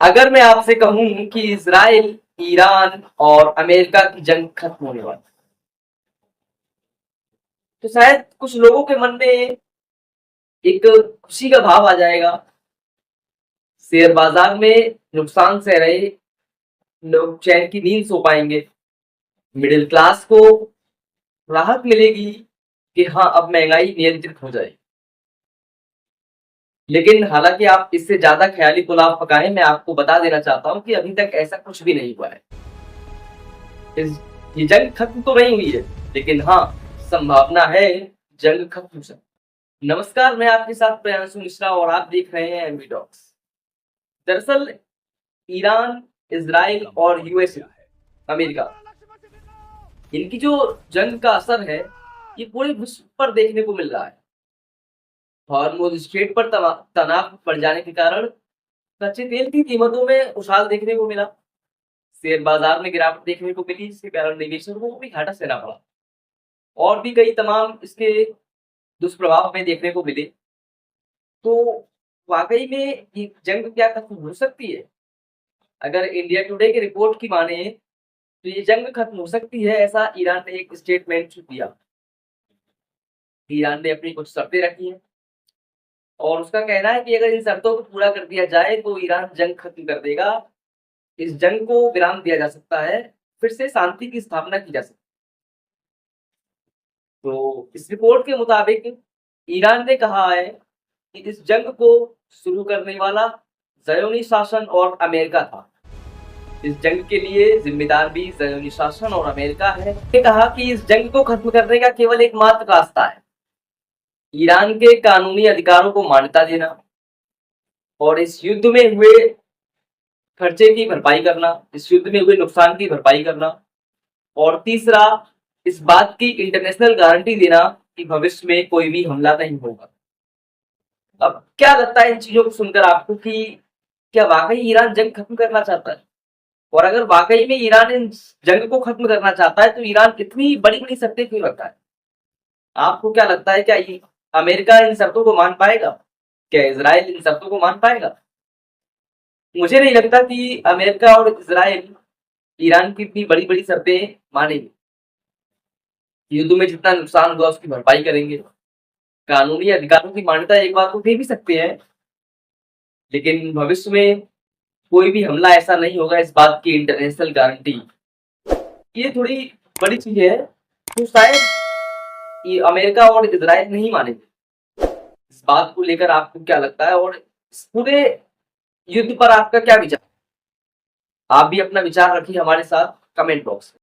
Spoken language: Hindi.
अगर मैं आपसे कहूं कि इजराइल, ईरान और अमेरिका की जंग खत्म होने वाली, तो शायद कुछ लोगों के मन में एक खुशी का भाव आ जाएगा। शेयर बाजार में नुकसान सह रहे लोग चैन की नींद सो पाएंगे। मिडिल क्लास को राहत मिलेगी कि हाँ, अब महंगाई नियंत्रित हो जाएगी। लेकिन हालांकि आप इससे ज्यादा ख्याली पुलाव पकाएं, मैं आपको बता देना चाहता हूं कि अभी तक ऐसा कुछ भी नहीं हुआ है। इस ये जंग खत्म तो नहीं हुई है, लेकिन हाँ, संभावना है जंग खत्म हो सकती। नमस्कार, मैं आपके साथ प्रियांशु मिश्रा और आप देख रहे हैं एमबी टॉक्स। दरअसल ईरान, इजराइल और यूएसए, अमेरिका, इनकी जो जंग का असर है ये पूरे विश्व पर देखने को मिल रहा है। हॉर्मुज स्ट्रेट पर तनाव बढ़ जाने के कारण कच्चे तेल की कीमतों में उछाल देखने को मिला। शेयर बाजार में गिरावट देखने को मिली, जिसके कारण निवेशकों को भी घाटा सहना पड़ा। और भी कई तमाम इसके दुष्प्रभाव में देखने को मिले। तो वाकई में ये जंग क्या खत्म हो सकती है? अगर इंडिया टुडे की रिपोर्ट की माने तो ये जंग खत्म हो सकती है, ऐसा ईरान ने एक स्टेटमेंट दिया। ईरान ने अपनी कुछ शर्तें रखी हैं और उसका कहना है कि अगर इन शर्तों को पूरा कर दिया जाए तो ईरान जंग खत्म कर देगा। इस जंग को विराम दिया जा सकता है, फिर से शांति की स्थापना की जा सकती है। तो इस रिपोर्ट के मुताबिक ईरान ने कहा है कि इस जंग को शुरू करने वाला ज़योनी शासन और अमेरिका था। इस जंग के लिए जिम्मेदार भी ज़योनी शासन और अमेरिका है। ने कहा कि इस जंग को खत्म करने का केवल एकमात्र रास्ता है ईरान के कानूनी अधिकारों को मान्यता देना और इस युद्ध में हुए खर्चे की भरपाई करना, इस युद्ध में हुए नुकसान की भरपाई करना, और तीसरा, इस बात की इंटरनेशनल गारंटी देना कि भविष्य में कोई भी हमला नहीं होगा। अब क्या लगता है इन चीजों को सुनकर आपको कि क्या वाकई ईरान जंग खत्म करना चाहता है? और अगर वाकई में ईरान इन जंग को खत्म करना चाहता है तो ईरान इतनी बड़ी बड़ी शर्तें क्यों रखता है? आपको क्या लगता है, क्या अमेरिका इन शर्तों को मान पाएगा? क्या इजराइल इन शर्तों को मान पाएगा? मुझे नहीं लगता कि अमेरिका और इजराइल ईरान की इतनी बड़ी बड़ी शर्तें मानेंगे। युद्ध में जितना नुकसान हुआ उसकी भरपाई करेंगे। कानूनी अधिकारों की मान्यता एक बार को दे भी सकते हैं, लेकिन भविष्य में कोई भी हमला ऐसा नहीं होगा, इस बात की इंटरनेशनल गारंटी। ये थोड़ी बड़ी चीज है, तो शायद ये अमेरिका और इजराइल नहीं मानेंगे। इस बात को लेकर आपको क्या लगता है और इस पूरे युद्ध पर आपका क्या विचार? आप भी अपना विचार रखिए हमारे साथ कमेंट बॉक्स में।